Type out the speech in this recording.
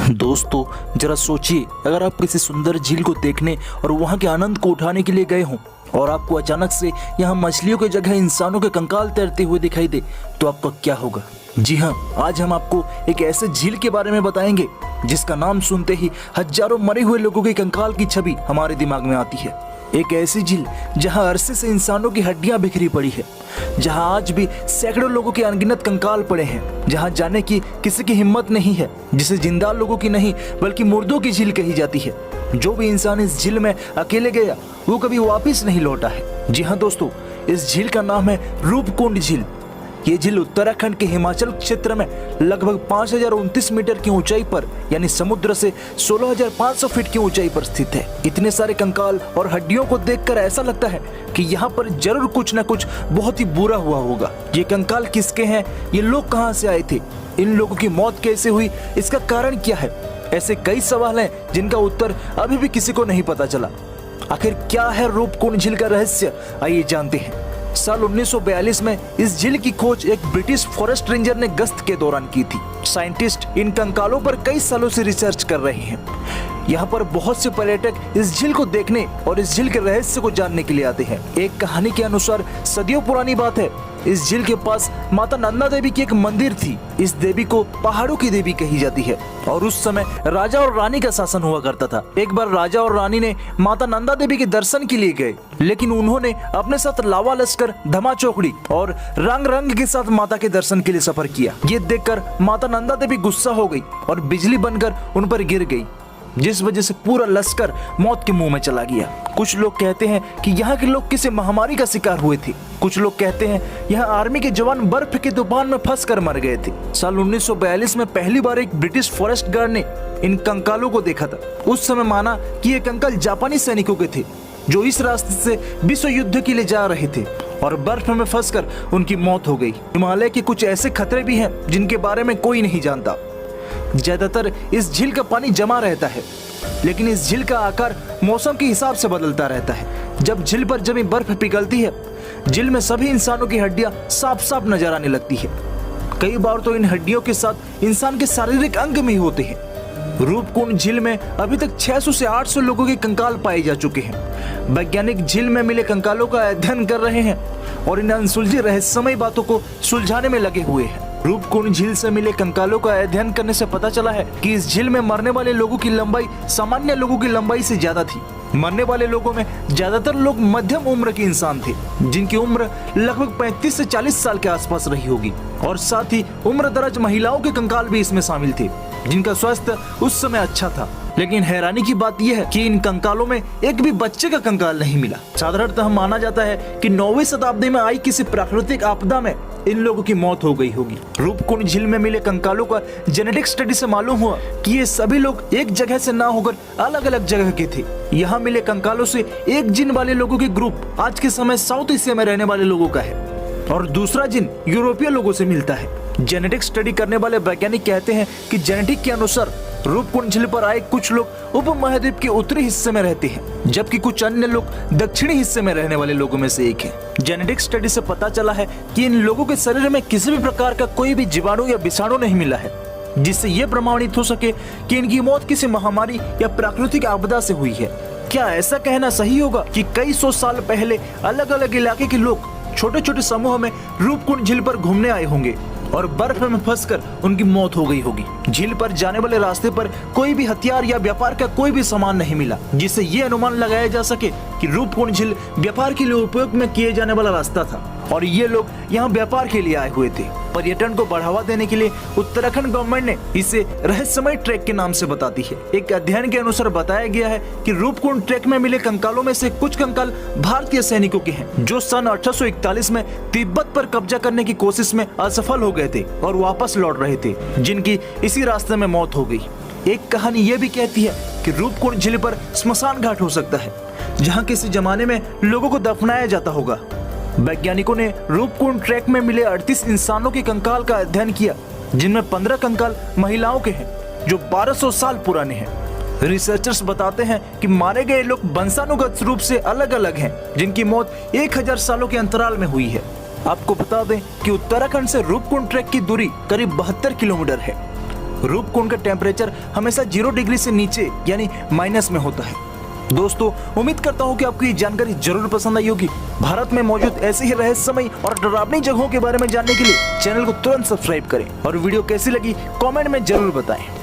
दोस्तों जरा सोचिए, अगर आप किसी सुंदर झील को देखने और वहां के आनंद को उठाने के लिए गए हों और आपको अचानक से यहाँ मछलियों की जगह इंसानों के कंकाल तैरते हुए दिखाई दे तो आपका क्या होगा। जी हाँ, आज हम आपको एक ऐसे झील के बारे में बताएंगे जिसका नाम सुनते ही हजारों मरे हुए लोगों के कंकाल की छवि हमारे दिमाग में आती है। एक ऐसी झील जहां अरसे से इंसानों की हड्डियां बिखरी पड़ी है, जहां आज भी सैकड़ों लोगों के अनगिनत कंकाल पड़े हैं, जहां जाने की किसी की हिम्मत नहीं है, जिसे जिंदा लोगों की नहीं बल्कि मुर्दों की झील कही जाती है। जो भी इंसान इस झील में अकेले गया वो कभी वापिस नहीं लौटा है। जी हाँ दोस्तों, इस झील का नाम है रूपकुंड झील। ये झील उत्तराखंड के हिमाचल क्षेत्र में लगभग 5029 मीटर की ऊंचाई पर यानी समुद्र से 16,500 फीट की ऊंचाई पर स्थित है। इतने सारे कंकाल और हड्डियों को देखकर ऐसा लगता है कि यहाँ पर जरूर कुछ न कुछ बहुत ही बुरा हुआ होगा। ये कंकाल किसके हैं, ये लोग कहाँ से आए थे, इन लोगों की मौत कैसे हुई, इसका कारण क्या है, ऐसे कई सवाल हैं जिनका उत्तर अभी भी किसी को नहीं पता चला। आखिर क्या है रूपकुंड झील का रहस्य, आइए जानते हैं। साल 1942 में इस झील की खोज एक ब्रिटिश फॉरेस्ट रेंजर ने गश्त के दौरान की थी। साइंटिस्ट इन कंकालों पर कई सालों से रिसर्च कर रहे हैं। यहाँ पर बहुत से पर्यटक इस झील को देखने और इस झील के रहस्य को जानने के लिए आते हैं। एक कहानी के अनुसार सदियों पुरानी बात है, इस झील के पास माता नंदा देवी की एक मंदिर थी। इस देवी को पहाड़ों की देवी कही जाती है और उस समय राजा और रानी का शासन हुआ करता था। एक बार राजा और रानी ने माता नंदा देवी के दर्शन के लिए गए, लेकिन उन्होंने अपने साथ लावा लश्कर, धमा चौकड़ी और रंग रंग के साथ माता के दर्शन के लिए सफर किया। ये देखकर माता नंदा देवी गुस्सा हो गई और बिजली बनकर उन पर गिर गई, जिस वजह से पूरा लश्कर मौत के मुंह में चला गया। कुछ लोग कहते हैं कि यहाँ के लोग किसी महामारी का शिकार हुए थे। कुछ लोग कहते हैं यहाँ आर्मी के जवान बर्फ के तूफान में फंसकर मर गए थे। साल 1942 में पहली बार एक ब्रिटिश फॉरेस्ट गार्ड ने इन कंकालों को देखा था। उस समय माना कि ये कंकाल जापानी सैनिकों के थे जो इस रास्ते से विश्व युद्ध के लिए जा रहे थे और बर्फ में फंसकर उनकी मौत हो गई। हिमालय के कुछ ऐसे खतरे भी हैं जिनके बारे में कोई नहीं जानता। ज्यादातर इस झील का पानी जमा रहता है, लेकिन इस झील का आकार मौसम के हिसाब से बदलता रहता है। जब झील पर जमी बर्फ पिघलती है, झील में सभी इंसानों की हड्डियां साफ साफ नजर आने लगती है। कई बार तो इन हड्डियों के साथ इंसान के शारीरिक अंग भी होते हैं। रूपकुंड झील में अभी तक 600 से 800 लोगों के कंकाल पाए जा चुके हैं। वैज्ञानिक झील में मिले कंकालों का अध्ययन कर रहे हैं और इन अनसुलझी रहस्यमय बातों को सुलझाने में लगे हुए हैं। रूपकुंड झील से मिले कंकालों का अध्ययन करने से पता चला है कि इस झील में मरने वाले लोगों की लंबाई सामान्य लोगों की लंबाई से ज्यादा थी। मरने वाले लोगों में ज्यादातर लोग मध्यम उम्र के इंसान थे, जिनकी उम्र लगभग 35 से 40 साल के आसपास रही होगी, और साथ ही उम्र दराज महिलाओं के कंकाल भी इसमें शामिल थे, जिनका स्वास्थ्य उस समय अच्छा था। लेकिन हैरानी की बात यह है कि इन कंकालों में एक भी बच्चे का कंकाल नहीं मिला। साधारणतः माना जाता है कि 9वीं शताब्दी में आई किसी प्राकृतिक आपदा में इन लोगों की मौत हो गई होगी। रूपकुंड झील में मिले कंकालों का जेनेटिक स्टडी से मालूम हुआ कि ये सभी लोग एक जगह से ना होकर अलग अलग जगह के थे। यहाँ मिले कंकालों से एक जीन वाले लोगों की ग्रुप आज के समय साउथ एशिया में रहने वाले लोगों का है और दूसरा जीन यूरोपीय लोगों से मिलता है। जेनेटिक स्टडी करने वाले वैज्ञानिक कहते हैं कि जेनेटिक के अनुसार रूपकुंड झील पर आए कुछ लोग उपमहाद्वीप के उत्तरी हिस्से में रहते हैं, जबकि कुछ अन्य लोग दक्षिणी हिस्से में रहने वाले लोगों में से एक है। जेनेटिक स्टडी से पता चला है कि इन लोगों के शरीर में किसी भी प्रकार का कोई भी जीवाणु या विषाणु नहीं मिला है, जिससे ये प्रमाणित हो सके कि इनकी मौत किसी महामारी या प्राकृतिक आपदा से हुई है। क्या ऐसा कहना सही होगा कि कई सौ साल पहले अलग अलग इलाके के लोग छोटे छोटे समूह में रूपकुंड झील पर घूमने आए होंगे और बर्फ में फंसकर उनकी मौत हो गई होगी। झील पर जाने वाले रास्ते पर कोई भी हथियार या व्यापार का कोई भी सामान नहीं मिला, जिससे ये अनुमान लगाया जा सके कि रूपकुंड झील व्यापार के लिए उपयोग में किए जाने वाला रास्ता था और ये लोग यहाँ व्यापार के लिए आए हुए थे। पर्यटन को बढ़ावा देने के लिए उत्तराखंड गवर्नमेंट ने इसे रहस्यमय ट्रैक के नाम से बताती है। एक अध्ययन के अनुसार बताया गया है कि रूपकुंड ट्रैक में मिले कंकालों में से कुछ कंकाल भारतीय सैनिकों के हैं, जो सन 1841 में तिब्बत पर कब्जा करने की कोशिश में असफल हो गए थे और वापस लौट रहे थे, जिनकी इसी रास्ते में मौत हो गई। एक कहानी ये भी कहती है कि रूपकुंड झील पर स्मशान घाट हो सकता है, जहाँ किसी जमाने में लोगों को दफनाया जाता होगा। वैज्ञानिकों ने रूपकुंड ट्रैक में मिले 38 इंसानों के कंकाल का अध्ययन किया, जिनमें 15 कंकाल महिलाओं के हैं जो 1200 साल पुराने हैं। रिसर्चर्स बताते हैं कि मारे गए लोग वंशानुगत रूप से अलग अलग हैं, जिनकी मौत 1000 सालों के अंतराल में हुई है। आपको बता दें कि उत्तराखंड से रूपकुंड ट्रैक की दूरी करीब 72 किलोमीटर है। रूपकुंड का टेम्परेचर हमेशा 0 डिग्री से नीचे यानी माइनस में होता है। दोस्तों, उम्मीद करता हूँ कि आपको ये जानकारी जरूर पसंद आई होगी। भारत में मौजूद ऐसे ही रहस्यमयी और डरावनी जगहों के बारे में जानने के लिए चैनल को तुरंत सब्सक्राइब करें और वीडियो कैसी लगी कमेंट में जरूर बताएं।